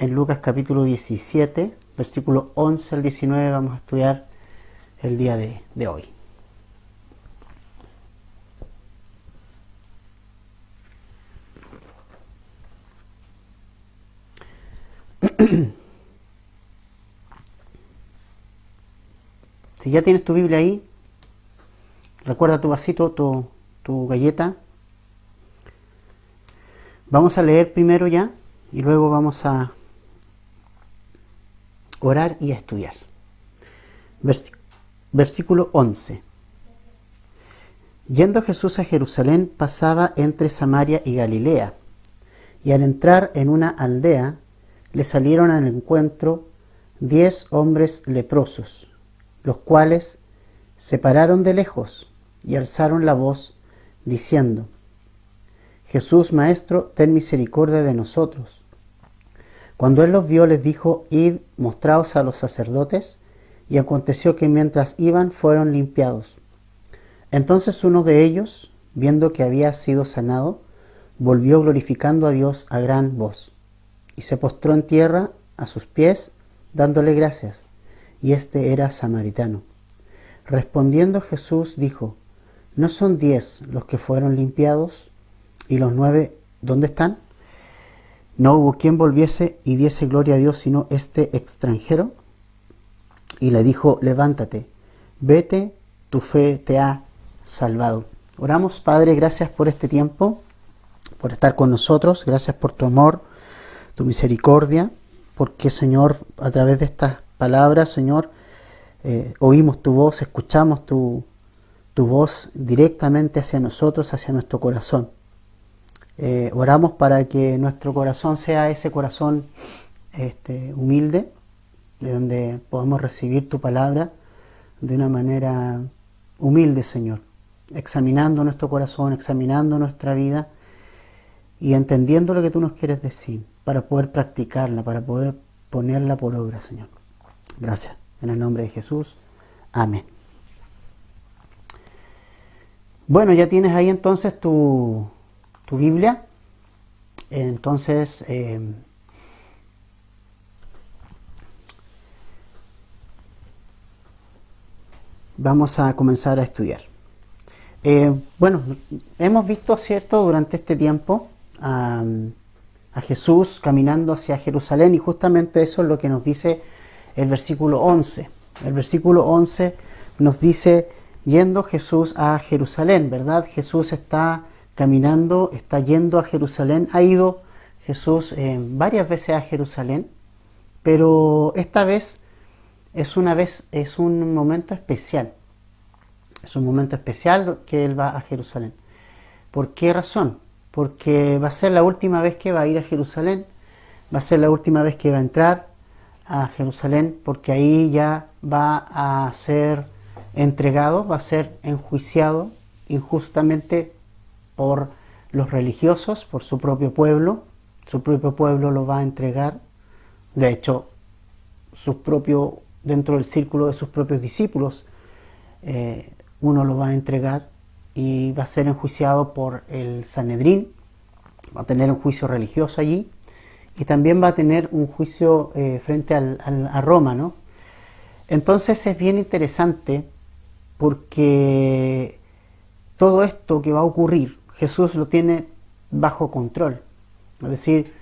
en Lucas capítulo 17, versículo 11 al 19, vamos a estudiar el día de hoy. Si ya tienes tu Biblia ahí, recuerda tu vasito, tu galleta. Vamos a leer primero ya y luego vamos a orar y a estudiar. Versículo 11. Yendo Jesús a Jerusalén, pasaba entre Samaria y Galilea, y al entrar en una aldea, le salieron al encuentro 10 hombres leprosos, los cuales se pararon de lejos y alzaron la voz, diciendo: Jesús, Maestro, ten misericordia de nosotros. Cuando él los vio, les dijo: Id, mostraos a los sacerdotes. Y aconteció que mientras iban, fueron limpiados. Entonces uno de ellos, viendo que había sido sanado, volvió glorificando a Dios a gran voz, y se postró en tierra a sus pies, dándole gracias. Y este era samaritano. Respondiendo Jesús dijo: ¿No son 10 los que fueron limpiados? ¿Y los 9 dónde están? No hubo quien volviese y diese gloria a Dios, sino este extranjero. Y le dijo: levántate, vete, tu fe te ha salvado. Oramos. Padre, gracias por este tiempo, por estar con nosotros. Gracias por tu amor, tu misericordia, porque, Señor, a través de estas palabras, Señor, oímos tu voz, escuchamos tu voz directamente hacia nosotros, hacia nuestro corazón. Oramos para que nuestro corazón sea ese corazón humilde, de donde podamos recibir tu palabra de una manera humilde, Señor, examinando nuestro corazón, examinando nuestra vida y entendiendo lo que tú nos quieres decir, para poder practicarla, para poder ponerla por obra, Señor. Gracias. En el nombre de Jesús. Amén. Bueno, ya tienes ahí entonces tu Biblia. Entonces, vamos a comenzar a estudiar. Bueno, hemos visto, ¿cierto?, durante este tiempo a Jesús caminando hacia Jerusalén, y justamente eso es lo que nos dice el versículo 11. El versículo 11 nos dice: yendo Jesús a Jerusalén, ¿verdad? Jesús está caminando, está yendo a Jerusalén. Ha ido Jesús varias veces a Jerusalén, pero esta vez es un momento especial. Es un momento especial que él va a Jerusalén. ¿Por qué razón? Porque va a ser la última vez que va a ir a Jerusalén, va a ser la última vez que va a entrar a Jerusalén, porque ahí ya va a ser entregado, va a ser enjuiciado injustamente por los religiosos, por su propio pueblo. Su propio pueblo lo va a entregar. De hecho, dentro del círculo de sus propios discípulos, uno lo va a entregar y va a ser enjuiciado por el Sanedrín. Va a tener un juicio religioso allí, y también va a tener un juicio frente a Roma, ¿no? Entonces es bien interesante, porque todo esto que va a ocurrir, Jesús lo tiene bajo control. Es decir,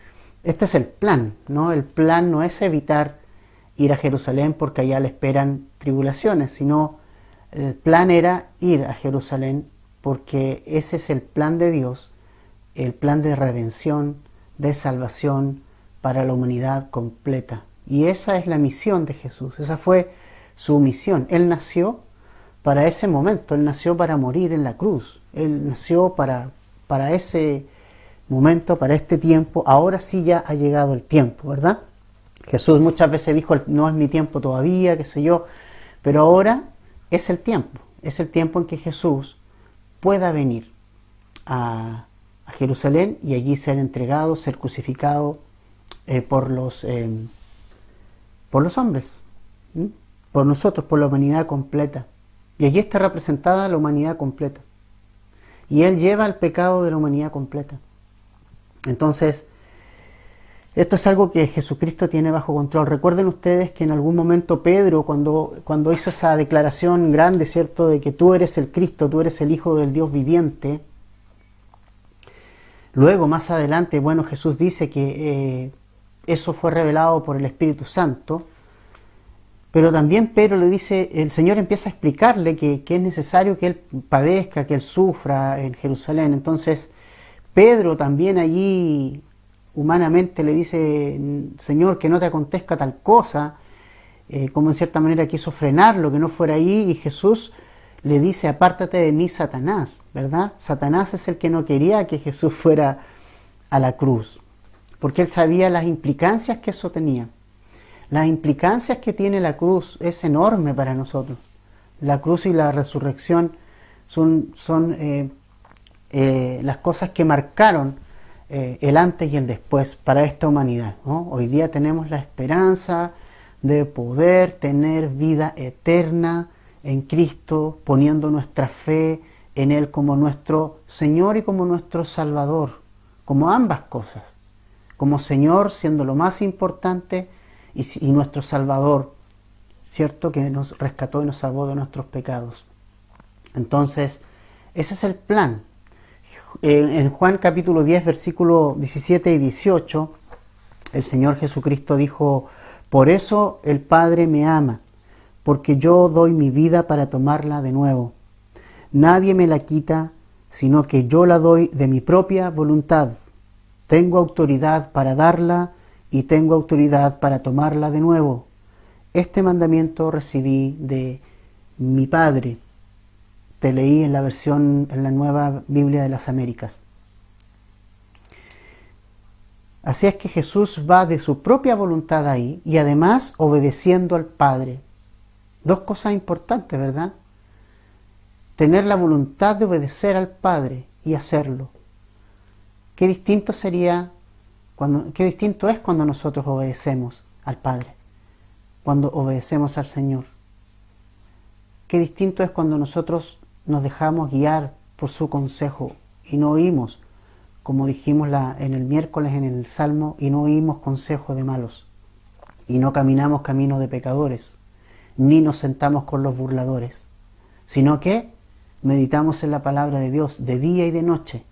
este es el plan, ¿no? El plan no es evitar ir a Jerusalén porque allá le esperan tribulaciones, sino el plan era ir a Jerusalén porque ese es el plan de Dios, el plan de redención, de salvación para la humanidad completa. Y esa es la misión de Jesús, esa fue su misión. Él nació para ese momento, él nació para morir en la cruz, él nació para ese momento, para este tiempo. Ahora sí ya ha llegado el tiempo, ¿verdad? Jesús muchas veces dijo: no es mi tiempo todavía, qué sé yo, pero ahora es el tiempo en que Jesús pueda venir a Jerusalén y allí ser entregado, ser crucificado por los hombres, por nosotros, por la humanidad completa. Y allí está representada la humanidad completa. Y Él lleva el pecado de la humanidad completa. Entonces, Esto es algo que Jesucristo tiene bajo control. Recuerden ustedes que en algún momento Pedro, cuando hizo esa declaración grande, ¿cierto?, de que tú eres el Cristo, tú eres el Hijo del Dios viviente. Luego, más adelante, bueno, Jesús dice que eso fue revelado por el Espíritu Santo. Pero también Pedro le dice, el Señor empieza a explicarle que es necesario que Él padezca, que Él sufra en Jerusalén. Entonces, Pedro también allí humanamente le dice, Señor, que no te acontezca tal cosa, como en cierta manera quiso frenarlo, que no fuera ahí, y Jesús le dice, apártate de mí, Satanás, ¿verdad? Satanás es el que no quería que Jesús fuera a la cruz, porque él sabía las implicancias que eso tenía. Las implicancias que tiene la cruz es enorme para nosotros. La cruz y la resurrección son las cosas que marcaron el antes y el después para esta humanidad, ¿no? Hoy día tenemos la esperanza de poder tener vida eterna en Cristo, poniendo nuestra fe en Él como nuestro Señor y como nuestro Salvador, como ambas cosas, como Señor siendo lo más importante y nuestro Salvador, ¿cierto?, que nos rescató y nos salvó de nuestros pecados. Entonces, ese es el plan. En Juan capítulo 10, versículos 17 y 18, el Señor Jesucristo dijo, por eso el Padre me ama, porque yo doy mi vida para tomarla de nuevo. Nadie me la quita, sino que yo la doy de mi propia voluntad. Tengo autoridad para darla y tengo autoridad para tomarla de nuevo. Este mandamiento recibí de mi Padre. Te leí en la Nueva Biblia de las Américas. Así es que Jesús va de su propia voluntad ahí y además obedeciendo al Padre. Dos cosas importantes, ¿verdad? Tener la voluntad de obedecer al Padre y hacerlo. Qué distinto es cuando nosotros obedecemos al Padre, cuando obedecemos al Señor. Qué distinto es cuando nosotros nos dejamos guiar por su consejo y no oímos, como dijimos en el miércoles en el Salmo, y no oímos consejo de malos, y no caminamos camino de pecadores, ni nos sentamos con los burladores, sino que meditamos en la palabra de Dios de día y de noche,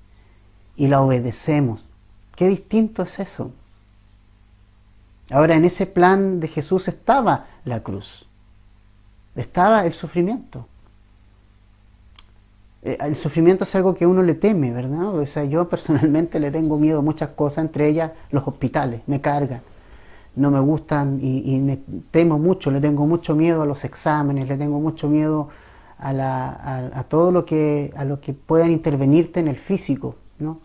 y la obedecemos. Qué distinto es eso. Ahora, en ese plan de Jesús estaba la cruz, estaba el sufrimiento. El sufrimiento es algo que uno le teme, ¿verdad? O sea, yo personalmente le tengo miedo a muchas cosas, entre ellas los hospitales, me cargan, no me gustan y me temo mucho, le tengo mucho miedo a los exámenes, le tengo mucho miedo a todo lo que puedan intervenirte en el físico, ¿no?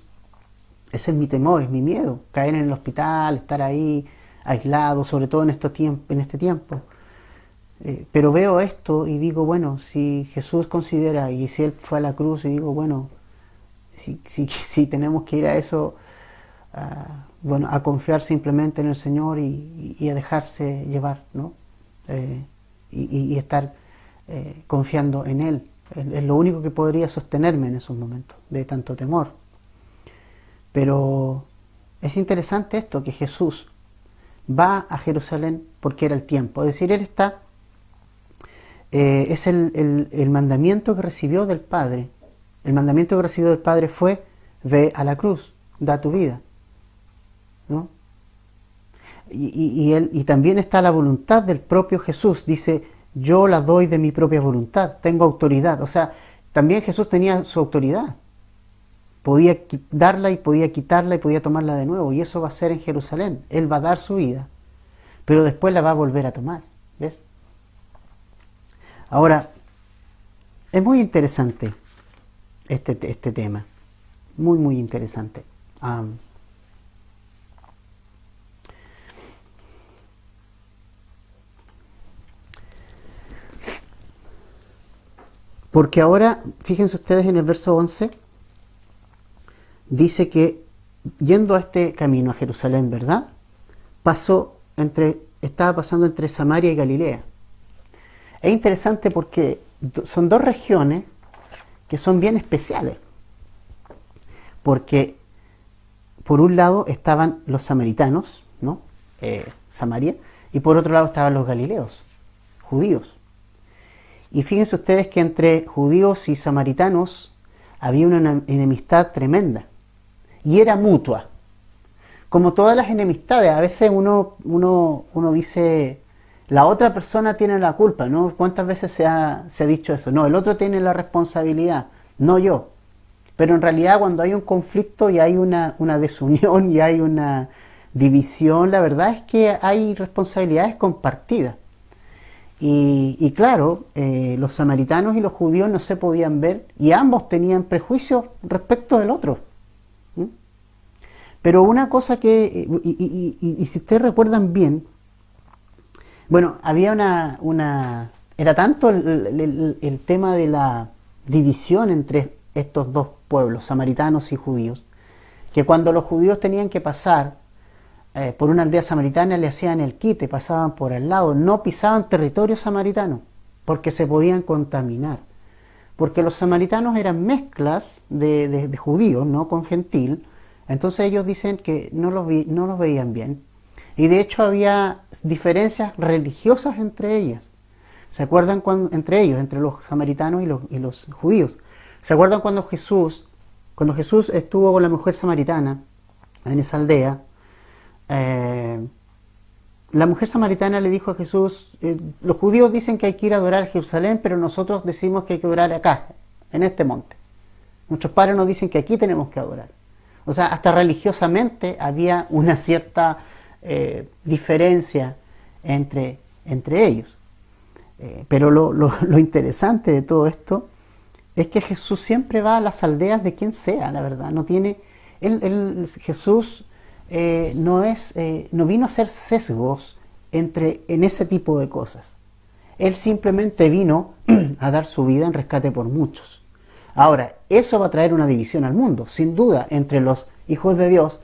Ese es mi temor, es mi miedo, caer en el hospital, estar ahí aislado, sobre todo en este tiempo. Pero veo esto y digo, bueno, si Jesús considera, y si Él fue a la cruz, y digo, bueno, si tenemos que ir a eso, a confiar simplemente en el Señor y a dejarse llevar, ¿no? Y estar confiando en Él. Es lo único que podría sostenerme en esos momentos de tanto temor. Pero es interesante esto, que Jesús va a Jerusalén porque era el tiempo. Es decir, Él está... es el mandamiento que recibió del Padre. El mandamiento que recibió del Padre fue: ve a la cruz, da tu vida, ¿no? Y también está la voluntad del propio Jesús. Dice, yo la doy de mi propia voluntad, tengo autoridad. O sea, también Jesús tenía su autoridad. Podía darla y podía quitarla y podía tomarla de nuevo. Y eso va a ser en Jerusalén. Él va a dar su vida, pero después la va a volver a tomar. ¿Ves? Ahora, es muy interesante este tema, muy, muy interesante. Porque ahora, fíjense ustedes en el verso 11, dice que yendo a este camino a Jerusalén, ¿verdad? Estaba pasando entre Samaria y Galilea. Es interesante porque son dos regiones que son bien especiales. Porque por un lado estaban los samaritanos, Samaria, y por otro lado estaban los galileos, judíos. Y fíjense ustedes que entre judíos y samaritanos había una enemistad tremenda, y era mutua. Como todas las enemistades, a veces uno dice, la otra persona tiene la culpa, ¿no? ¿Cuántas veces se ha dicho eso? No, el otro tiene la responsabilidad, no yo. Pero en realidad cuando hay un conflicto y hay una desunión y hay una división, la verdad es que hay responsabilidades compartidas. Y claro, los samaritanos y los judíos no se podían ver y ambos tenían prejuicios respecto del otro. ¿Mm? Pero una cosa que, y si ustedes recuerdan bien, bueno, había era tanto el tema de la división entre estos dos pueblos, samaritanos y judíos, que cuando los judíos tenían que pasar por una aldea samaritana le hacían el quite, pasaban por al lado, no pisaban territorio samaritano, porque se podían contaminar. Porque los samaritanos eran mezclas de judíos, ¿no? Con gentil, entonces ellos dicen que no los veían bien. Y de hecho había diferencias religiosas entre ellas. ¿Se acuerdan entre ellos, entre los samaritanos y los judíos? ¿Se acuerdan cuando Jesús estuvo con la mujer samaritana en esa aldea? La mujer samaritana le dijo a Jesús, los judíos dicen que hay que ir a adorar a Jerusalén, pero nosotros decimos que hay que adorar acá, en este monte. Nuestros padres nos dicen que aquí tenemos que adorar. O sea, hasta religiosamente había una cierta diferencia entre ellos. Pero lo interesante de todo esto es que Jesús siempre va a las aldeas de quien sea, la verdad. No tiene, Jesús no vino a hacer sesgos en ese tipo de cosas. Él simplemente vino a dar su vida en rescate por muchos. Ahora, eso va a traer una división al mundo, sin duda, entre los hijos de Dios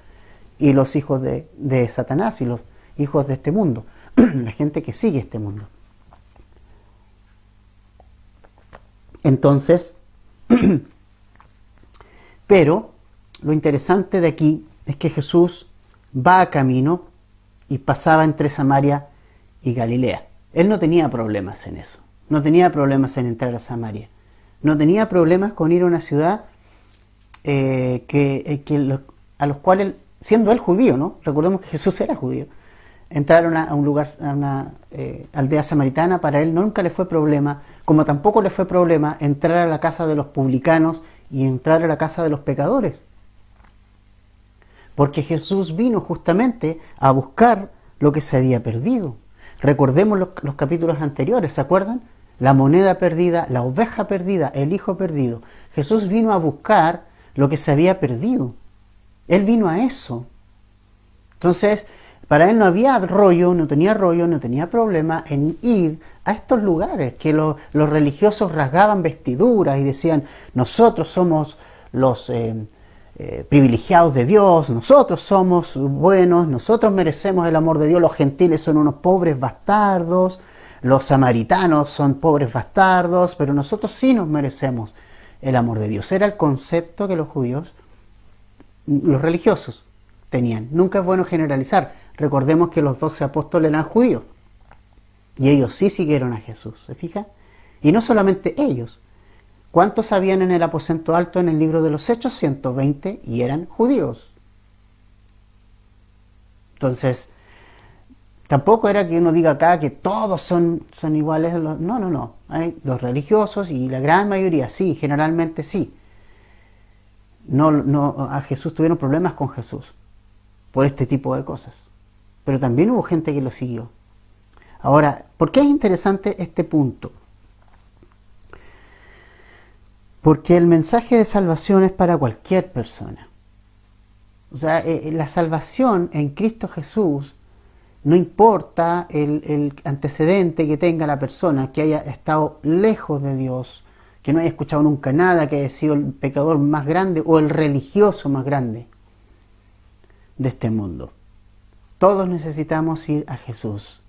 y los hijos de Satanás y los hijos de este mundo, la gente que sigue este mundo. Entonces, pero lo interesante de aquí es que Jesús va a camino y pasaba entre Samaria y Galilea. Él no tenía problemas en eso, no tenía problemas en entrar a Samaria, no tenía problemas con ir a una ciudad a los cuales, siendo él judío, ¿no? Recordemos que Jesús era judío, entrar a un lugar, a una aldea samaritana, para él nunca le fue problema, como tampoco le fue problema entrar a la casa de los publicanos y entrar a la casa de los pecadores. Porque Jesús vino justamente a buscar lo que se había perdido. Recordemos los capítulos anteriores, ¿se acuerdan? La moneda perdida, la oveja perdida, el hijo perdido. Jesús vino a buscar lo que se había perdido. Él vino a eso. Entonces, para él no había rollo, no tenía problema en ir a estos lugares que los religiosos rasgaban vestiduras y decían, nosotros somos los privilegiados de Dios, nosotros somos buenos, nosotros merecemos el amor de Dios, los gentiles son unos pobres bastardos, los samaritanos son pobres bastardos, pero nosotros sí nos merecemos el amor de Dios. Era el concepto que los judíos, los religiosos, tenían. Nunca es bueno generalizar. Recordemos que los 12 apóstoles eran judíos y ellos sí siguieron a Jesús, ¿se fija? Y no solamente ellos. ¿Cuántos habían en el aposento alto en el libro de los Hechos? 120, y eran judíos. Entonces, tampoco era que uno diga acá que todos son iguales. No. Hay los religiosos y la gran mayoría, sí, generalmente sí. A Jesús tuvieron problemas con Jesús por este tipo de cosas. Pero también hubo gente que lo siguió. Ahora, ¿por qué es interesante este punto? Porque el mensaje de salvación es para cualquier persona. O sea, la salvación en Cristo Jesús, no importa el antecedente que tenga la persona, que haya estado lejos de Dios, que no haya escuchado nunca nada, que haya sido el pecador más grande o el religioso más grande de este mundo. Todos necesitamos ir a Jesús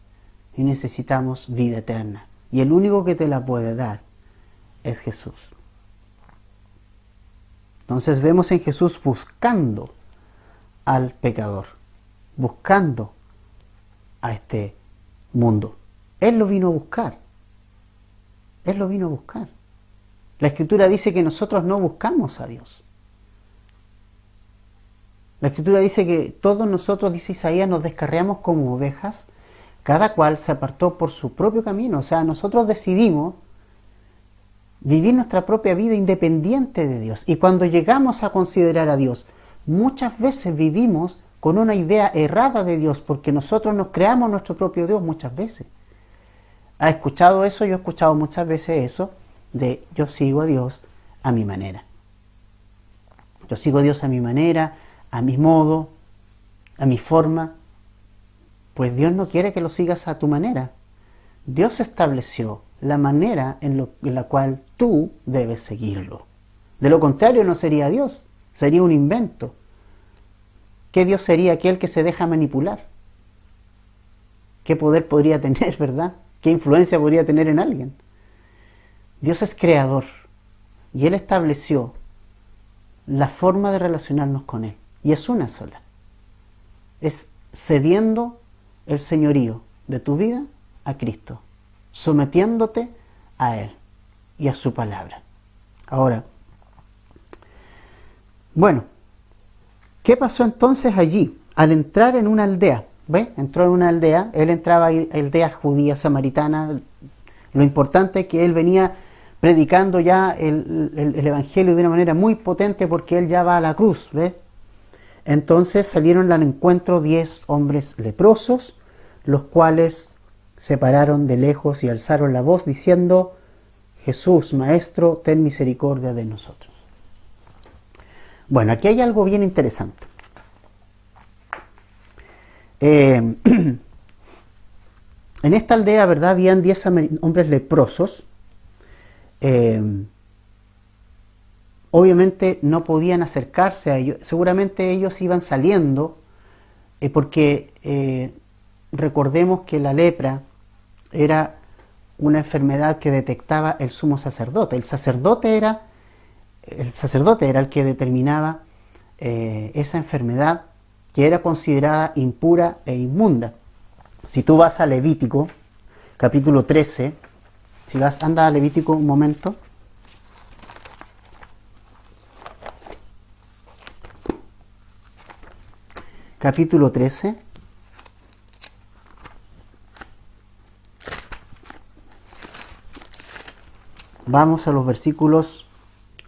y necesitamos vida eterna. Y el único que te la puede dar es Jesús. Entonces vemos en Jesús buscando al pecador, buscando a este mundo. Él lo vino a buscar. Él lo vino a buscar. La Escritura dice que nosotros no buscamos a Dios. La Escritura dice que todos nosotros, dice Isaías, nos descarriamos como ovejas, cada cual se apartó por su propio camino. O sea, nosotros decidimos vivir nuestra propia vida independiente de Dios. Y cuando llegamos a considerar a Dios, muchas veces vivimos con una idea errada de Dios, porque nosotros nos creamos nuestro propio Dios muchas veces. ¿Has escuchado eso? Yo he escuchado muchas veces eso, de yo sigo a Dios a mi manera. Yo sigo a Dios a mi manera, a mi modo, a mi forma. Pues Dios no quiere que lo sigas a tu manera. Dios estableció la manera en la cual tú debes seguirlo. De lo contrario no sería Dios, sería un invento. ¿Qué Dios sería aquel que se deja manipular? ¿Qué poder podría tener, verdad? ¿Qué influencia podría tener en alguien? Dios es creador y Él estableció la forma de relacionarnos con Él. Y es una sola. Es cediendo el señorío de tu vida a Cristo, sometiéndote a Él y a su palabra. Ahora, bueno, ¿qué pasó entonces allí? Al entrar en una aldea, ¿ves? Entró en una aldea, él entraba a aldea judía, samaritana. Lo importante es que él venía predicando ya el evangelio de una manera muy potente, porque él ya va a la cruz, ¿ves? Entonces salieron al encuentro 10 hombres leprosos, los cuales se pararon de lejos y alzaron la voz diciendo: Jesús, Maestro, ten misericordia de nosotros. Bueno, aquí hay algo bien interesante. En esta aldea, ¿verdad?, habían 10 hombres leprosos. Obviamente no podían acercarse a ellos. Seguramente ellos iban saliendo, porque recordemos que la lepra era una enfermedad que detectaba el sumo sacerdote. El sacerdote era el que determinaba esa enfermedad, que era considerada impura e inmunda. Si tú vas a Levítico, capítulo 13, anda a Levítico un momento. Capítulo 13. Vamos a los versículos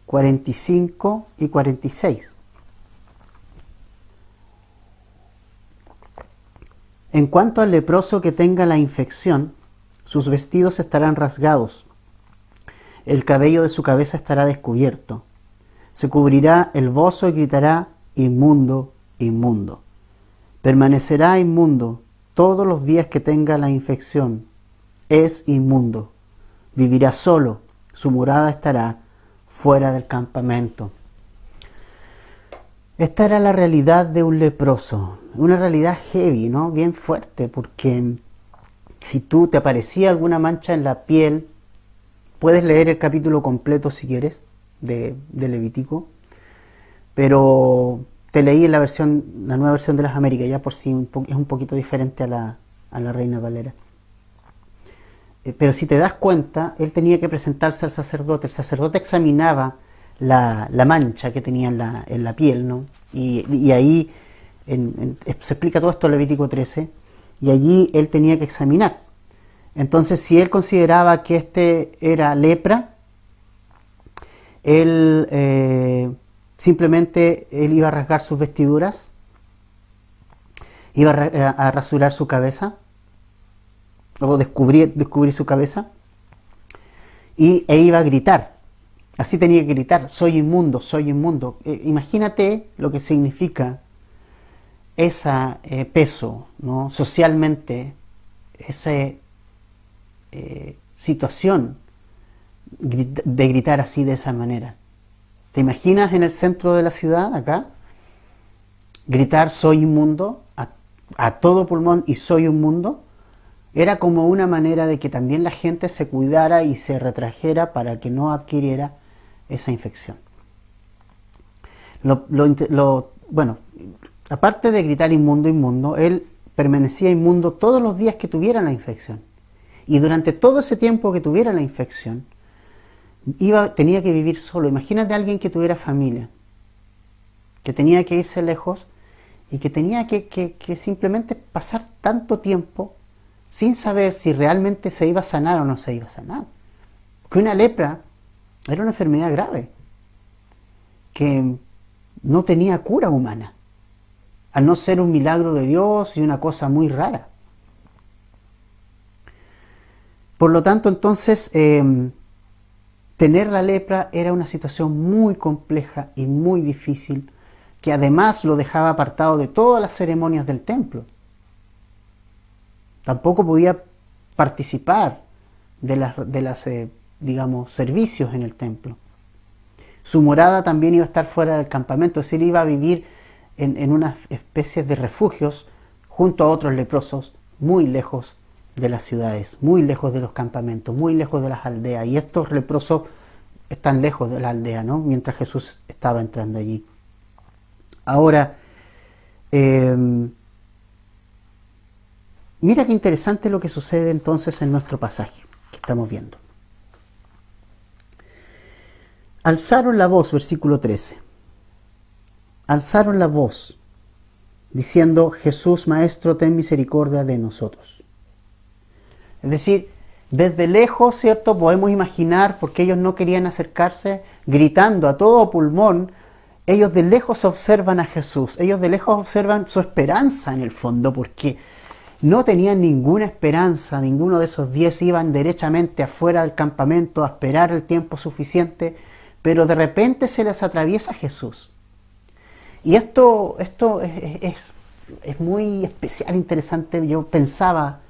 45 y 46. En cuanto al leproso que tenga la infección, sus vestidos estarán rasgados, el cabello de su cabeza estará descubierto, se cubrirá el bozo y gritará: inmundo, inmundo. Permanecerá inmundo todos los días que tenga la infección. Es inmundo. Vivirá solo. Su morada estará fuera del campamento. Esta era la realidad de un leproso. Una realidad heavy, ¿no? Bien fuerte, porque si tú te aparecía alguna mancha en la piel, puedes leer el capítulo completo si quieres, de Levítico, pero te leí en la nueva versión de las Américas, ya por si es un poquito diferente a la Reina Valera. Pero si te das cuenta, él tenía que presentarse al sacerdote. El sacerdote examinaba la mancha que tenía en la piel, ¿no? Y ahí se explica todo esto en Levítico 13, y allí él tenía que examinar. Entonces, si él consideraba que este era lepra, él simplemente iba a rasgar sus vestiduras, iba a rasurar su cabeza, o descubrir su cabeza, e iba a gritar. Así tenía que gritar: soy inmundo, soy inmundo. Imagínate lo que significa ese peso, ¿no? Socialmente, esa situación de gritar así, de esa manera. ¿Te imaginas en el centro de la ciudad, acá, gritar: soy inmundo, a todo pulmón, y soy inmundo? Era como una manera de que también la gente se cuidara y se para que no adquiriera esa infección. Bueno, aparte de gritar inmundo, inmundo, él permanecía inmundo todos los días que tuviera la infección. Y durante todo ese tiempo que tuviera la infección, tenía que vivir solo. Imagínate a alguien que tuviera familia, que tenía que irse lejos y que tenía que simplemente pasar tanto tiempo sin saber si realmente se iba a sanar o no se iba a sanar. Porque una lepra era una enfermedad grave, que no tenía cura humana, al no ser un milagro de Dios y una cosa muy rara. Por lo tanto, entonces, tener la lepra era una situación muy compleja y muy difícil, que además lo dejaba apartado de todas las ceremonias del templo. Tampoco podía participar de las digamos, servicios en el templo. Su morada también iba a estar fuera del campamento, es decir, iba a vivir en unas especies de refugios junto a otros leprosos, muy lejos de las ciudades, muy lejos de los campamentos, muy lejos de las aldeas. Y estos leprosos están lejos de la aldea, ¿no? Mientras Jesús estaba entrando allí. Ahora, mira qué interesante lo que sucede entonces en nuestro pasaje que estamos viendo. Alzaron la voz, versículo 13. Alzaron la voz, diciendo: Jesús, Maestro, ten misericordia de nosotros. Es decir, desde lejos, ¿cierto? Podemos imaginar, porque ellos no querían acercarse, gritando a todo pulmón. Ellos de lejos observan a Jesús, ellos de lejos observan su esperanza en el fondo, porque no tenían ninguna esperanza. Ninguno de esos 10 iban derechamente afuera del campamento a esperar el tiempo suficiente, pero de repente se les atraviesa Jesús. Y esto es muy especial, interesante. Yo pensaba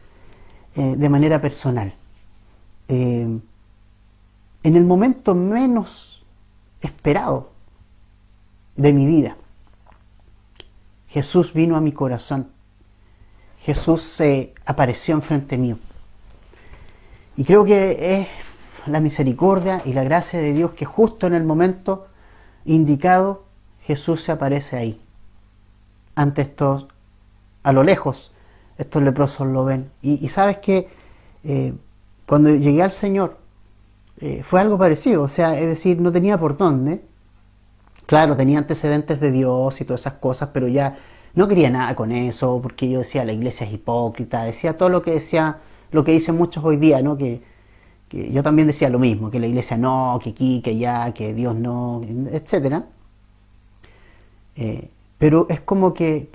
de manera personal, en el momento menos esperado de mi vida, Jesús vino a mi corazón. Jesús se apareció enfrente mío. Y creo que es la misericordia y la gracia de Dios que justo en el momento indicado Jesús se aparece ahí. Ante estos, a lo lejos, estos leprosos lo ven. Y sabes que cuando llegué al Señor fue algo parecido. O sea, es decir, no tenía por dónde. Claro, tenía antecedentes de Dios y todas esas cosas, pero ya no quería nada con eso, porque yo decía la iglesia es hipócrita, decía todo lo que decía, lo que dicen muchos hoy día, ¿no? Que yo también decía lo mismo, que la iglesia no, que aquí, que allá, que Dios no, etcétera. Pero es como que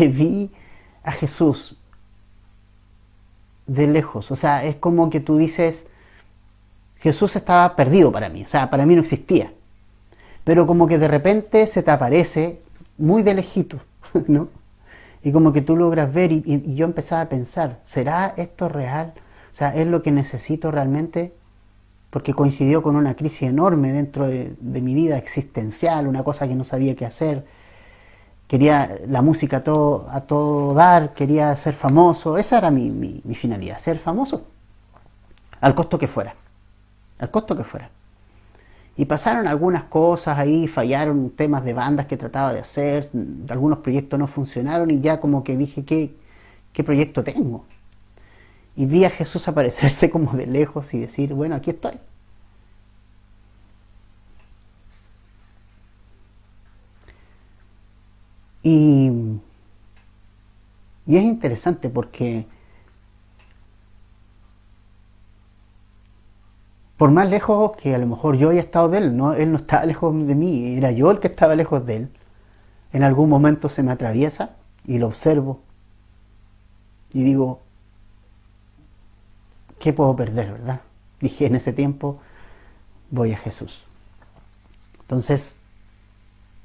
vi a Jesús de lejos. O sea, es como que tú dices, Jesús estaba perdido para mí, o sea, para mí no existía. Pero como que de repente se te aparece muy de lejito, ¿no? Y como que tú logras ver, y yo empezaba a pensar, ¿será esto real? O sea, ¿es lo que necesito realmente? Porque coincidió con una crisis enorme dentro de mi vida existencial, una cosa que no sabía qué hacer. Quería la música a todo dar, quería ser famoso. Esa era mi finalidad, ser famoso. Al costo que fuera. Al costo que fuera. Y pasaron algunas cosas ahí, fallaron temas de bandas que trataba de hacer, algunos proyectos no funcionaron y ya como que dije, ¿qué proyecto tengo? Y vi a Jesús aparecerse como de lejos y decir, bueno, aquí estoy. Y es interesante porque por más lejos que a lo mejor yo haya estado de él, no, él no estaba lejos de mí, era yo el que estaba lejos de él. En algún momento se me atraviesa y lo observo y digo, ¿qué puedo perder, verdad? Dije en ese tiempo, voy a Jesús. Entonces,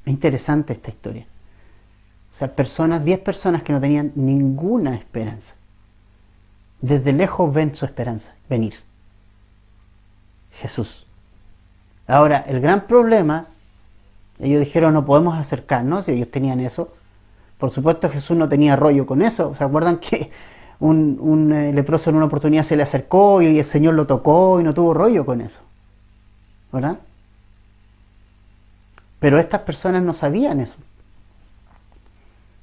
es interesante esta historia. O sea, 10 personas que no tenían ninguna esperanza, desde lejos ven su esperanza, venir. Jesús. Ahora, el gran problema, ellos dijeron no podemos acercarnos, y ellos tenían eso. Por supuesto Jesús no tenía rollo con eso. ¿Se acuerdan que un leproso en una oportunidad se le acercó y el Señor lo tocó y no tuvo rollo con eso? ¿Verdad? Pero estas personas no sabían eso.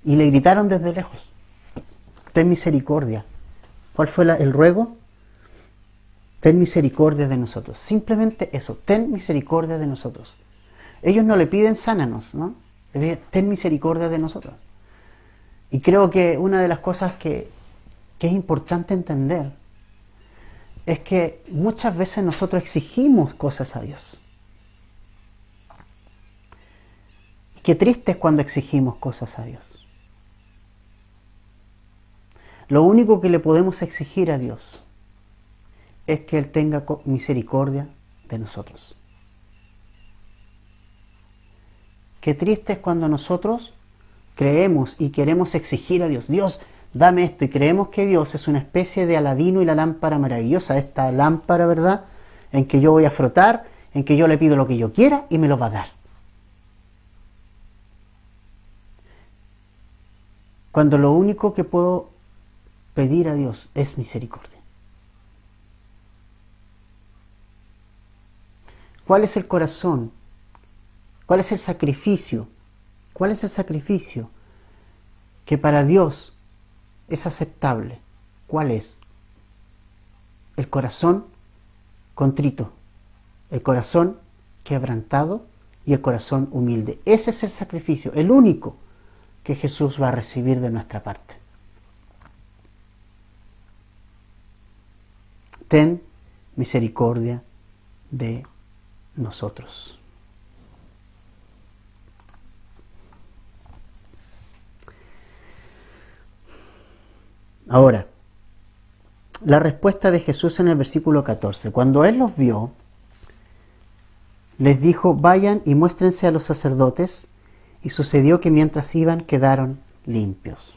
Y le gritaron desde lejos. ten misericordia. ¿Cuál fue el ruego? Ten misericordia de nosotros. Simplemente eso, ten misericordia de nosotros. Ellos no le piden sánanos, ¿no? Le piden, ten misericordia de nosotros. Y creo que una de las cosas que es importante entender es que muchas veces nosotros exigimos cosas a Dios. Y qué triste es cuando exigimos cosas a Dios. Lo único que le podemos exigir a Dios es que Él tenga misericordia de nosotros. Qué triste es cuando nosotros creemos y queremos exigir a Dios, Dios, dame esto, y creemos que Dios es una especie de Aladino y la lámpara maravillosa, esta lámpara, ¿verdad?, en que yo voy a frotar, en que yo le pido lo que yo quiera y me lo va a dar. Cuando lo único que puedo pedir a Dios es misericordia. ¿Cuál es el corazón? ¿Cuál es el sacrificio? ¿Cuál es el sacrificio que para Dios es aceptable? ¿Cuál es? El corazón contrito, el corazón quebrantado y el corazón humilde. Ese es el sacrificio, el único que Jesús va a recibir de nuestra parte. Ten misericordia de nosotros. Ahora, la respuesta de Jesús en el versículo 14. Cuando Él los vio, les dijo, vayan y muéstrense a los sacerdotes, y sucedió que mientras iban quedaron limpios.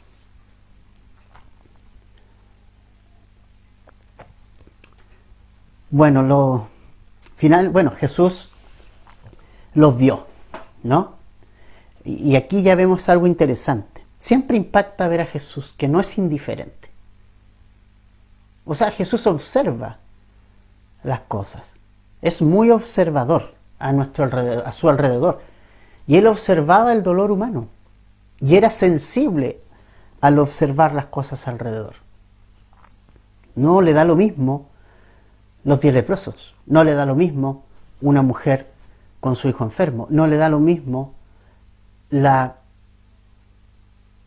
Bueno, Jesús los vio, ¿no? Y aquí ya vemos algo interesante. Siempre impacta ver a Jesús, que no es indiferente. O sea, Jesús observa las cosas. Es muy observador a su alrededor. Y Él observaba el dolor humano. Y era sensible al observar las cosas alrededor. No le da lo mismo los 10 leprosos. No le da lo mismo una mujer con su hijo enfermo. No le da lo mismo la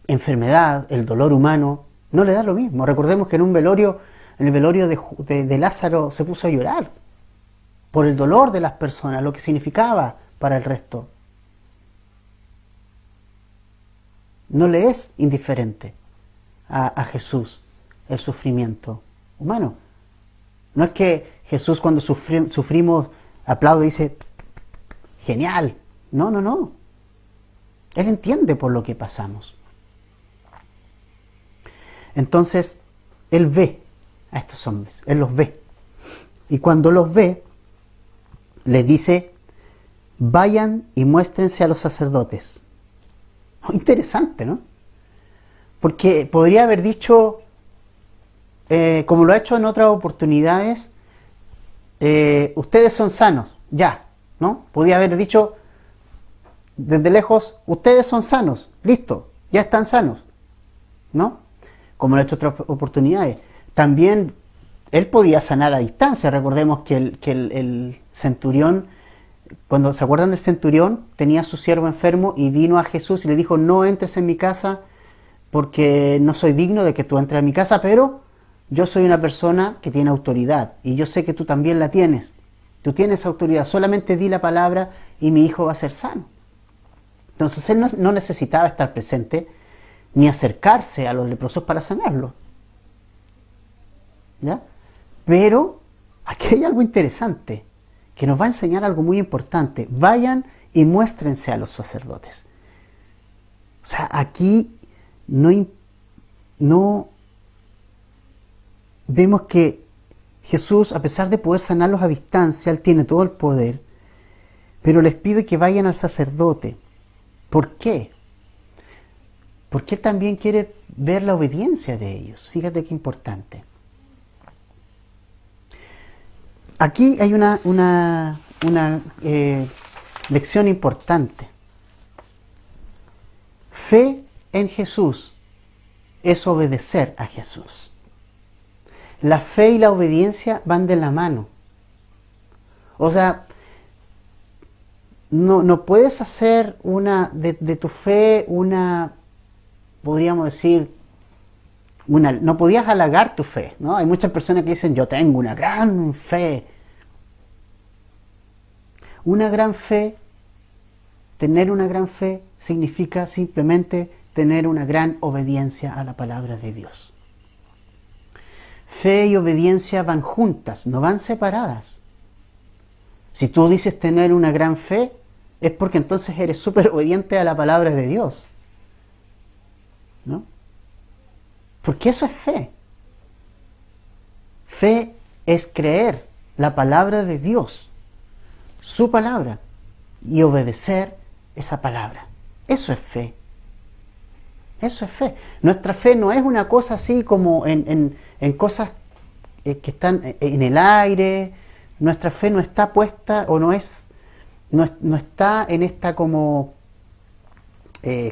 enfermedad, el dolor humano. No le da lo mismo. Recordemos que en el velorio de Lázaro se puso a llorar por el dolor de las personas, lo que significaba para el resto. No le es indiferente a Jesús el sufrimiento humano. No es que Jesús cuando sufrimos aplaude y dice, genial. No. Él entiende por lo que pasamos. Entonces, Él ve a estos hombres, Él los ve. Y cuando los ve, les dice, vayan y muéstrense a los sacerdotes. Interesante, ¿no? Porque podría haber dicho, como lo ha hecho en otras oportunidades, ustedes son sanos, ya, ¿no? Podría haber dicho desde lejos, ustedes son sanos, listo, ya están sanos, ¿no? Como lo ha hecho en otras oportunidades. También Él podía sanar a distancia. Recordemos que el centurión, cuando se acuerdan del centurión, tenía a su siervo enfermo y vino a Jesús y le dijo, no entres en mi casa porque no soy digno de que tú entres en mi casa, pero yo soy una persona que tiene autoridad y yo sé que tú también la tienes. Tú tienes autoridad, solamente di la palabra y mi hijo va a ser sano. Entonces Él no necesitaba estar presente ni acercarse a los leprosos para sanarlos. ¿Ya? Pero aquí hay algo interesante que nos va a enseñar algo muy importante. Vayan y muéstrense a los sacerdotes. O sea, aquí no vemos que Jesús, a pesar de poder sanarlos a distancia, Él tiene todo el poder, pero les pide que vayan al sacerdote. ¿Por qué? Porque Él también quiere ver la obediencia de ellos. Fíjate qué importante. Aquí hay una lección importante. Fe en Jesús es obedecer a Jesús. La fe y la obediencia van de la mano. O sea, no puedes hacer de tu fe una, podríamos decir, no podías halagar tu fe, ¿no? Hay muchas personas que dicen, yo tengo una gran fe. Una gran fe, tener una gran fe significa simplemente tener una gran obediencia a la palabra de Dios. Fe y obediencia van juntas, no van separadas. Si tú dices tener una gran fe, es porque entonces eres súper obediente a la palabra de Dios, ¿no? Porque eso es fe. Fe es creer la palabra de Dios, su palabra, y obedecer esa palabra. Eso es fe. Eso es fe. Nuestra fe no es una cosa así como en cosas que están en el aire. Nuestra fe no está puesta o no está en esta como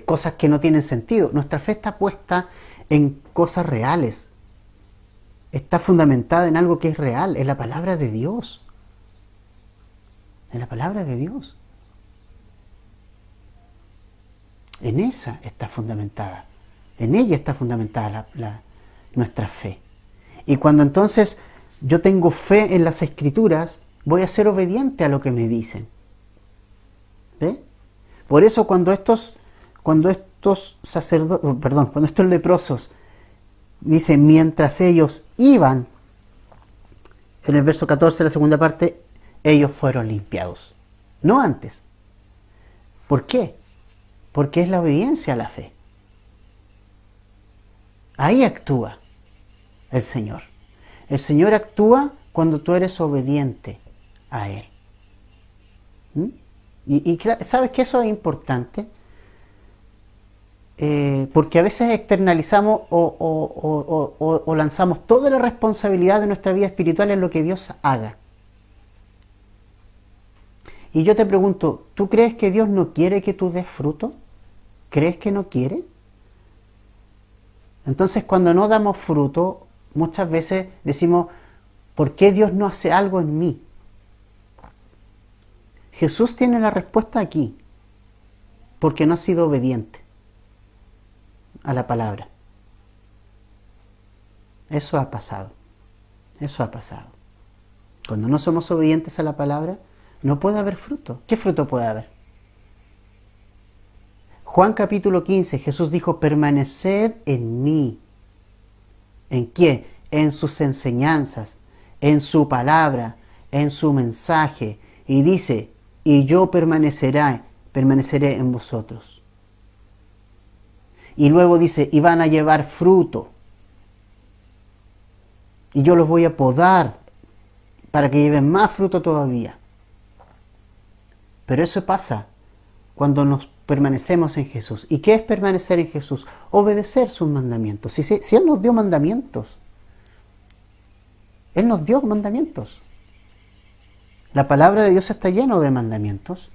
cosas que no tienen sentido. Nuestra fe está puesta en cosas reales. Está fundamentada en algo que es real, en la palabra de Dios. En la palabra de Dios. En esa está fundamentada. En ella está fundamentada nuestra fe. Y cuando entonces yo tengo fe en las Escrituras, voy a ser obediente a lo que me dicen. ¿Ve? Por eso cuando estos leprosos dicen, mientras ellos iban, en el verso 14, la segunda parte, ellos fueron limpiados. No antes. ¿Por qué? Porque es la obediencia a la fe. Ahí actúa el Señor. El Señor actúa cuando tú eres obediente a Él. Y sabes que eso es importante, porque a veces externalizamos o lanzamos toda la responsabilidad de nuestra vida espiritual en lo que Dios haga. Y yo te pregunto, ¿tú crees que Dios no quiere que tú des fruto? ¿Crees que no quiere? Entonces, cuando no damos fruto, muchas veces decimos, ¿por qué Dios no hace algo en mí? Jesús tiene la respuesta aquí, porque no ha sido obediente a la palabra. Eso ha pasado. Eso ha pasado. Cuando no somos obedientes a la palabra, no puede haber fruto. ¿Qué fruto puede haber? Juan capítulo 15, Jesús dijo, permaneced en mí. ¿En qué? En sus enseñanzas, en su palabra, en su mensaje. Y dice, y yo permaneceré en vosotros. Y luego dice, y van a llevar fruto. Y yo los voy a podar para que lleven más fruto todavía. Pero eso pasa cuando nos permanecemos en Jesús. ¿Y qué es permanecer en Jesús? Obedecer sus mandamientos. Si Él nos dio mandamientos. Él nos dio mandamientos. La palabra de Dios está llena de mandamientos.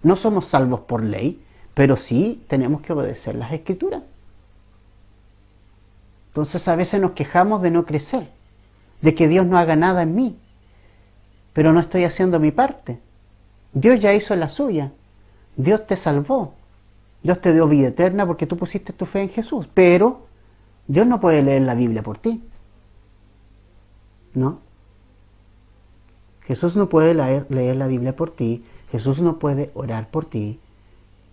No somos salvos por ley, pero sí tenemos que obedecer las Escrituras. Entonces a veces nos quejamos de no crecer, de que Dios no haga nada en mí, pero no estoy haciendo mi parte. Dios ya hizo la suya. Dios te salvó. Dios te dio vida eterna porque tú pusiste tu fe en Jesús. Pero Dios no puede leer la Biblia por ti. ¿No? Jesús no puede leer la Biblia por ti. Jesús no puede orar por ti.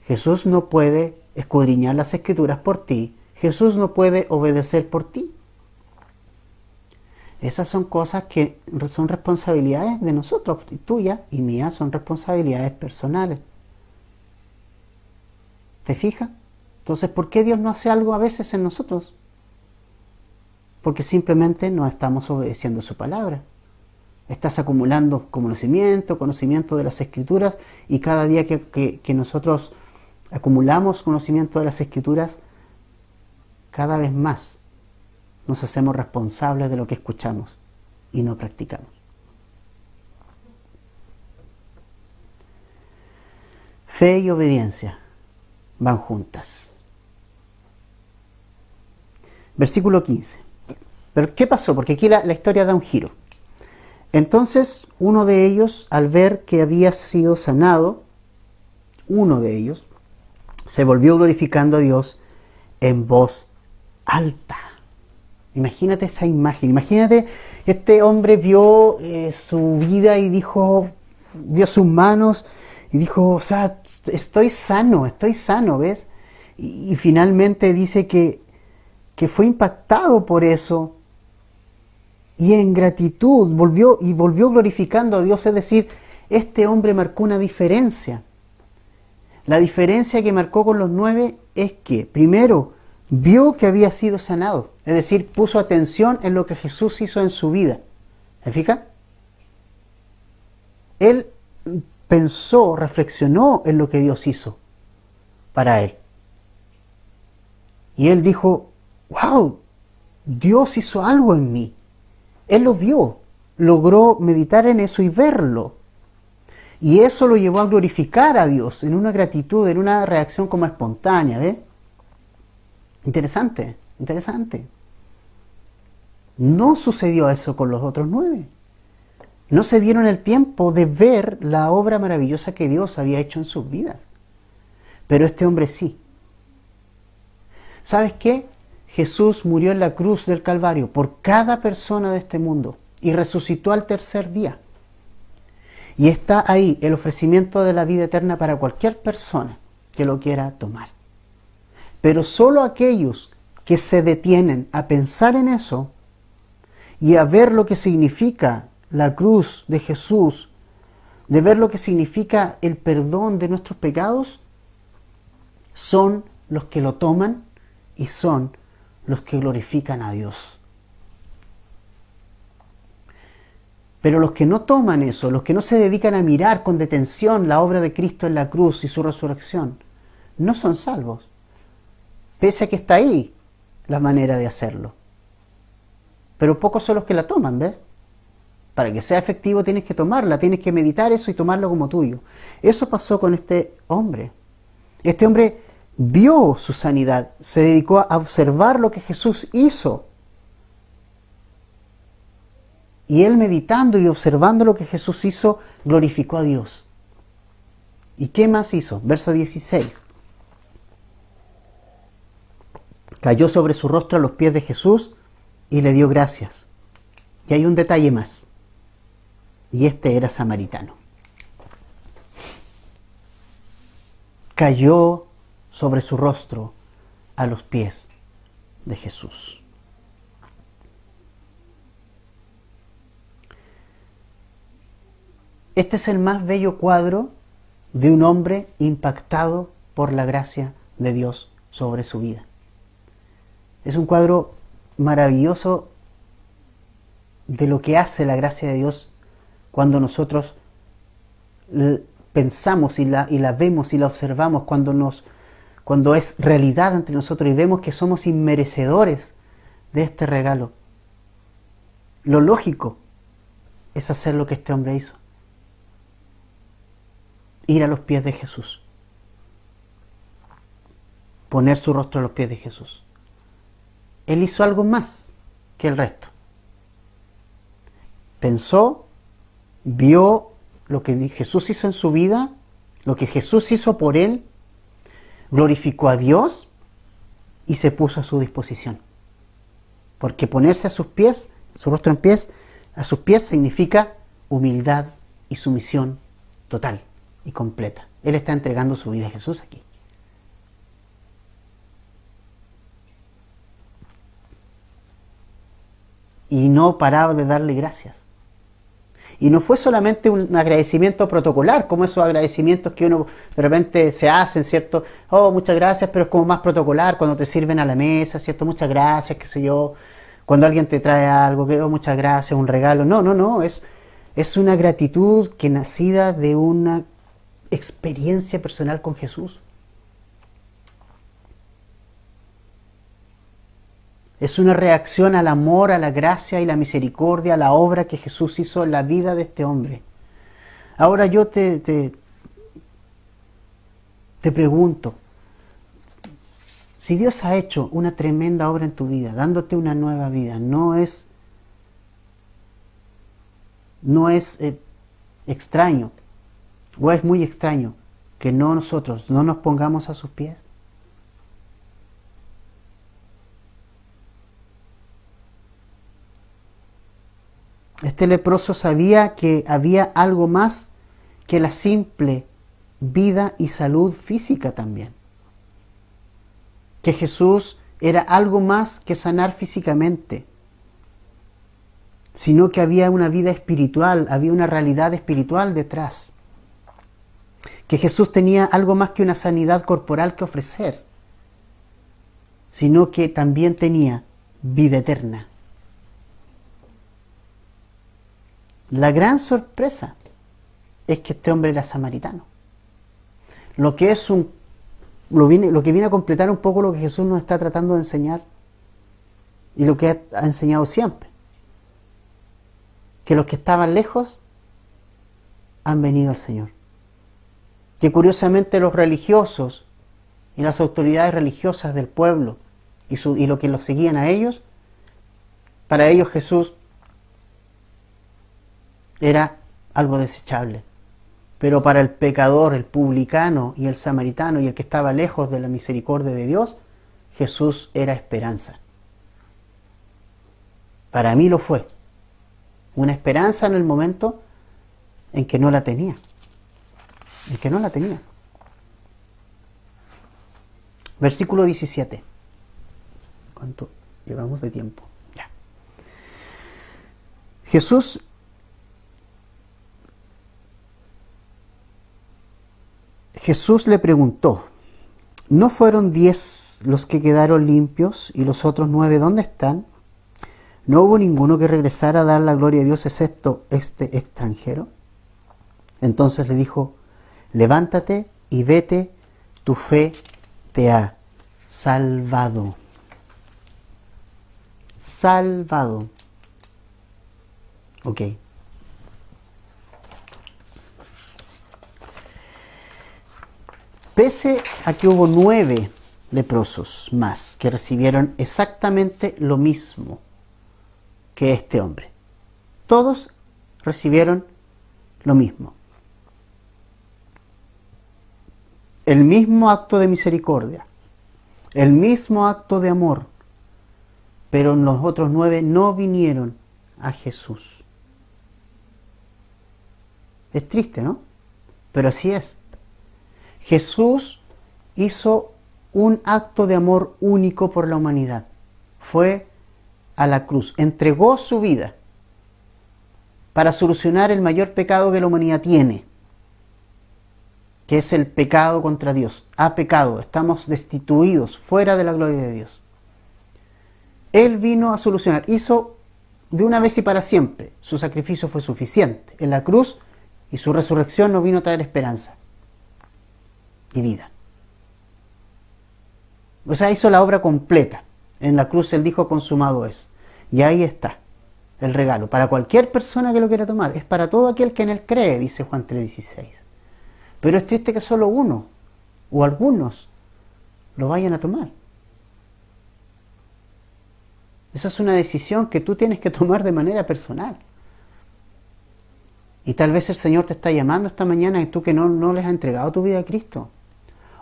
Jesús no puede escudriñar las Escrituras por ti. Jesús no puede obedecer por ti. Esas son cosas que son responsabilidades de nosotros, tuyas y mías, son responsabilidades personales. ¿Te fijas? Entonces, ¿por qué Dios no hace algo a veces en nosotros? Porque simplemente no estamos obedeciendo su palabra. Estás acumulando conocimiento de las Escrituras, y cada día que nosotros acumulamos conocimiento de las Escrituras, cada vez más nos hacemos responsables de lo que escuchamos y no practicamos. Fe y obediencia van juntas. Versículo 15. Pero ¿qué pasó? Porque aquí la historia da un giro. Entonces uno de ellos, al ver que había sido sanado, uno de ellos, se volvió glorificando a Dios en voz alta. Imagínate esa imagen. Imagínate, este hombre vio su vida y dijo, vio sus manos y dijo, o sea, estoy sano, ¿ves? Y finalmente dice que fue impactado por eso y en gratitud volvió glorificando a Dios. Es decir, este hombre marcó una diferencia. La diferencia que marcó con los 9 es que, primero, vio que había sido sanado. Es decir, puso atención en lo que Jesús hizo en su vida. ¿Se fija? Él pensó, reflexionó en lo que Dios hizo para él. Y él dijo, wow, Dios hizo algo en mí. Él lo vio, logró meditar en eso y verlo. Y eso lo llevó a glorificar a Dios en una gratitud, en una reacción como espontánea, ¿ves? Interesante, interesante. No sucedió eso con los otros 9. No se dieron el tiempo de ver la obra maravillosa que Dios había hecho en sus vidas. Pero este hombre sí. ¿Sabes qué? Jesús murió en la cruz del Calvario por cada persona de este mundo y resucitó al tercer día. Y está ahí el ofrecimiento de la vida eterna para cualquier persona que lo quiera tomar. Pero solo aquellos que se detienen a pensar en eso y a ver lo que significa la cruz de Jesús, de ver lo que significa el perdón de nuestros pecados, son los que lo toman y son los que glorifican a Dios. Pero los que no toman eso, los que no se dedican a mirar con detención la obra de Cristo en la cruz y su resurrección, no son salvos. Pese a que está ahí la manera de hacerlo. Pero pocos son los que la toman, ¿ves? Para que sea efectivo tienes que tomarla, tienes que meditar eso y tomarlo como tuyo. Eso pasó con este hombre. Este hombre vio su sanidad, se dedicó a observar lo que Jesús hizo. Y él, meditando y observando lo que Jesús hizo, glorificó a Dios. ¿Y qué más hizo? Verso 16. Cayó sobre su rostro a los pies de Jesús y le dio gracias. Y hay un detalle más. Y este era samaritano. Cayó sobre su rostro a los pies de Jesús. Este es el más bello cuadro de un hombre impactado por la gracia de Dios sobre su vida. Es un cuadro maravilloso de lo que hace la gracia de Dios cuando nosotros pensamos y la vemos y la observamos, cuando es realidad ante nosotros y vemos que somos inmerecedores de este regalo. Lo lógico es hacer lo que este hombre hizo. Ir a los pies de Jesús. Poner su rostro a los pies de Jesús. Él hizo algo más que el resto. Pensó, vio lo que Jesús hizo en su vida, lo que Jesús hizo por él, glorificó a Dios y se puso a su disposición. Porque ponerse a sus pies, su rostro en pies, a sus pies significa humildad y sumisión total y completa. Él está entregando su vida a Jesús aquí. Y no paraba de darle gracias. Y no fue solamente un agradecimiento protocolar, como esos agradecimientos que uno de repente se hacen, ¿cierto? Oh, muchas gracias, pero es como más protocolar cuando te sirven a la mesa, ¿cierto? Muchas gracias, qué sé yo. Cuando alguien te trae algo, que oh, muchas gracias, un regalo. No, es una gratitud que nacida de una experiencia personal con Jesús. Es una reacción al amor, a la gracia y la misericordia, a la obra que Jesús hizo en la vida de este hombre. Ahora yo te pregunto, Si Dios ha hecho una tremenda obra en tu vida, dándote una nueva vida, no es extraño, o es muy extraño que nosotros no nos pongamos a sus pies. Este leproso sabía que había algo más que la simple vida y salud física también. Que Jesús era algo más que sanar físicamente, sino que había una vida espiritual, había una realidad espiritual detrás. Que Jesús tenía algo más que una sanidad corporal que ofrecer, sino que también tenía vida eterna. La gran sorpresa es que este hombre era samaritano. Lo que viene a completar un poco lo que Jesús nos está tratando de enseñar y lo que ha enseñado siempre. Que los que estaban lejos han venido al Señor. Que curiosamente los religiosos y las autoridades religiosas del pueblo y lo que los seguían a ellos, para ellos Jesús era algo desechable. Pero para el pecador, el publicano y el samaritano y el que estaba lejos de la misericordia de Dios, Jesús era esperanza. Para mí lo fue. Una esperanza en el momento en que no la tenía. En que no la tenía. Versículo 17. ¿Cuánto llevamos de tiempo? Ya. Jesús le preguntó, ¿no fueron 10 los que quedaron limpios y los otros 9 dónde están? ¿No hubo ninguno que regresara a dar la gloria a Dios excepto este extranjero? Entonces le dijo, levántate y vete, tu fe te ha salvado. Salvado. Ok. Pese a que hubo 9 leprosos más que recibieron exactamente lo mismo que este hombre. Todos recibieron lo mismo. El mismo acto de misericordia, el mismo acto de amor, pero los otros 9 no vinieron a Jesús. Es triste, ¿no? Pero así es. Jesús hizo un acto de amor único por la humanidad. Fue a la cruz, entregó su vida para solucionar el mayor pecado que la humanidad tiene, que es el pecado contra Dios. Ha pecado, estamos destituidos, fuera de la gloria de Dios. Él vino a solucionar, hizo de una vez y para siempre. Su sacrificio fue suficiente en la cruz y su resurrección nos vino a traer esperanza y vida. O sea, hizo la obra completa. En la cruz Él dijo, consumado es. Y ahí está el regalo. Para cualquier persona que lo quiera tomar. Es para todo aquel que en Él cree, dice Juan 3:16. Pero es triste que solo uno o algunos lo vayan a tomar. Esa es una decisión que tú tienes que tomar de manera personal. Y tal vez el Señor te está llamando esta mañana y tú que no les has entregado tu vida a Cristo.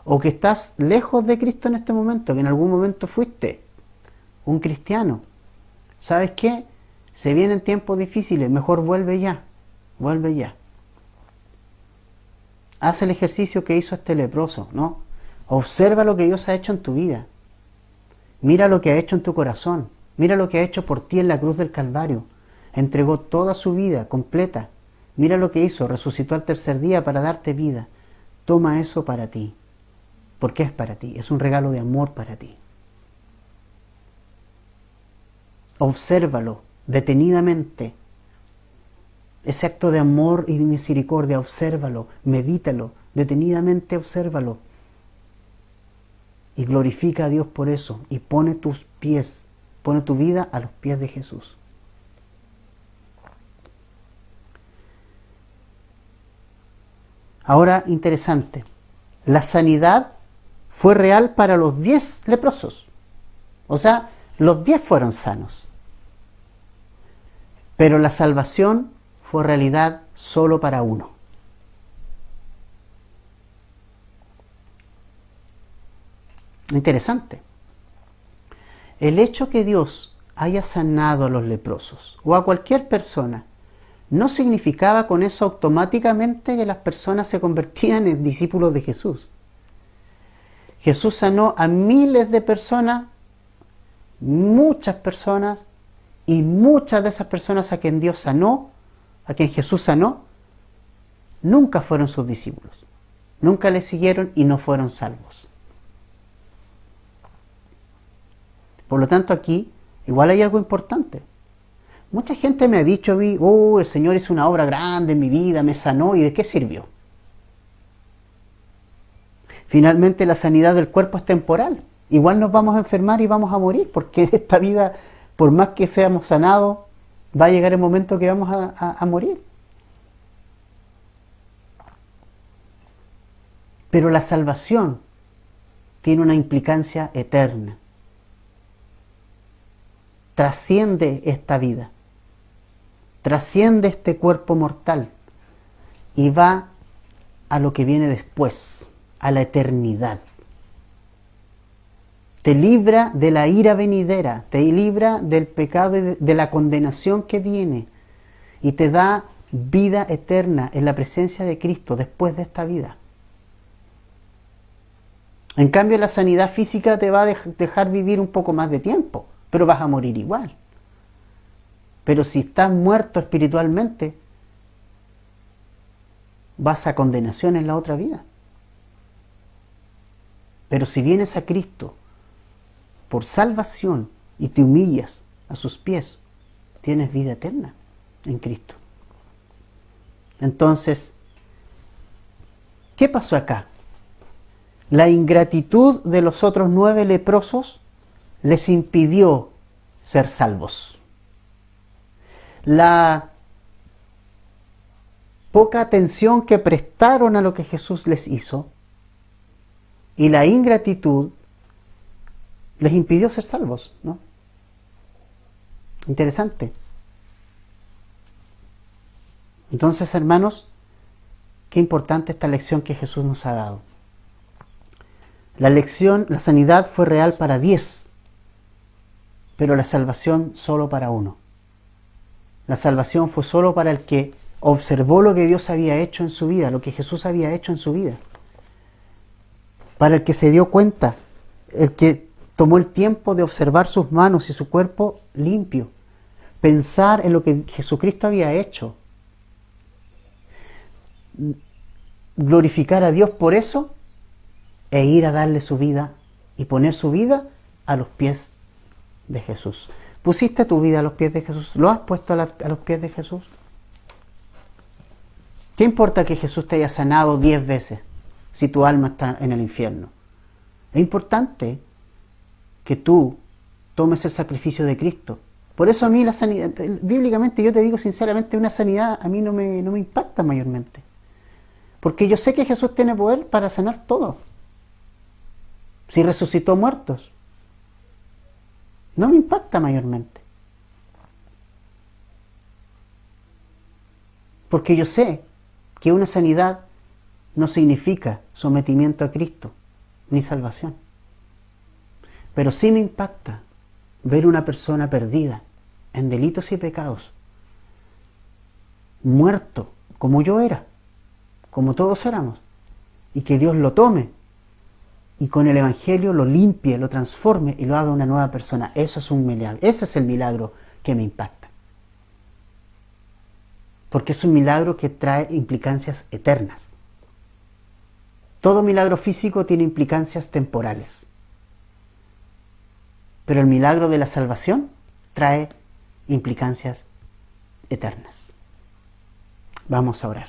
O que estás lejos de Cristo en este momento, que en algún momento fuiste un cristiano. ¿Sabes qué? Se vienen tiempos difíciles, mejor vuelve ya. Vuelve ya. Haz el ejercicio que hizo este leproso, ¿no? Observa lo que Dios ha hecho en tu vida. Mira lo que ha hecho en tu corazón. Mira lo que ha hecho por ti en la cruz del Calvario. Entregó toda su vida completa. Mira lo que hizo, resucitó al tercer día para darte vida. Toma eso para ti. Porque es para ti, es un regalo de amor para ti. Obsérvalo detenidamente. Ese acto de amor y de misericordia, obsérvalo, medítalo, detenidamente obsérvalo. Y glorifica a Dios por eso. Y pone tu vida a los pies de Jesús. Ahora, interesante. La sanidad fue real para los 10 leprosos. O sea, los 10 fueron sanos. Pero la salvación fue realidad solo para uno. Interesante. El hecho que Dios haya sanado a los leprosos o a cualquier persona no significaba con eso automáticamente que las personas se convertían en discípulos de Jesús. Jesús sanó a miles de personas, muchas personas, y muchas de esas personas a quien Dios sanó, a quien Jesús sanó, nunca fueron sus discípulos. Nunca le siguieron y no fueron salvos. Por lo tanto, aquí igual hay algo importante. Mucha gente me ha dicho a mí, el Señor hizo una obra grande en mi vida, me sanó, ¿y de qué sirvió? Finalmente la sanidad del cuerpo es temporal. Igual nos vamos a enfermar y vamos a morir, porque esta vida, por más que seamos sanados, va a llegar el momento que vamos a morir. Pero la salvación tiene una implicancia eterna. Trasciende esta vida, trasciende este cuerpo mortal y va a lo que viene después, a la eternidad. Te libra de la ira venidera, te libra del pecado y de la condenación que viene y te da vida eterna en la presencia de Cristo después de esta vida. En cambio, la sanidad física te va a dejar vivir un poco más de tiempo, pero vas a morir igual. Pero si estás muerto espiritualmente, vas a condenación en la otra vida. Pero si vienes a Cristo por salvación y te humillas a sus pies, tienes vida eterna en Cristo. Entonces, ¿qué pasó acá? La ingratitud de los otros 9 leprosos les impidió ser salvos. La poca atención que prestaron a lo que Jesús les hizo y la ingratitud les impidió ser salvos, ¿no? Interesante. Entonces, hermanos, qué importante esta lección que Jesús nos ha dado. La sanidad fue real para 10, pero la salvación solo para 1. La salvación fue solo para el que observó lo que Dios había hecho en su vida, lo que Jesús había hecho en su vida. Para el que se dio cuenta, el que tomó el tiempo de observar sus manos y su cuerpo limpio, pensar en lo que Jesucristo había hecho, glorificar a Dios por eso e ir a darle su vida y poner su vida a los pies de Jesús. ¿Pusiste tu vida a los pies de Jesús? ¿Lo has puesto a los pies de Jesús? ¿Qué importa que Jesús te haya sanado 10 veces si tu alma está en el infierno? Es importante que tú tomes el sacrificio de Cristo. Por eso a mí la sanidad, bíblicamente yo te digo sinceramente, una sanidad a mí no me impacta mayormente. Porque yo sé que Jesús tiene poder para sanar todo. Si resucitó muertos, no me impacta mayormente. Porque yo sé que una sanidad no significa sometimiento a Cristo, ni salvación. Pero sí me impacta ver una persona perdida en delitos y pecados, muerto, como yo era, como todos éramos, y que Dios lo tome y con el Evangelio lo limpie, lo transforme y lo haga una nueva persona. Eso es un milagro. Ese es el milagro que me impacta. Porque es un milagro que trae implicancias eternas. Todo milagro físico tiene implicancias temporales. Pero el milagro de la salvación trae implicancias eternas. Vamos a orar.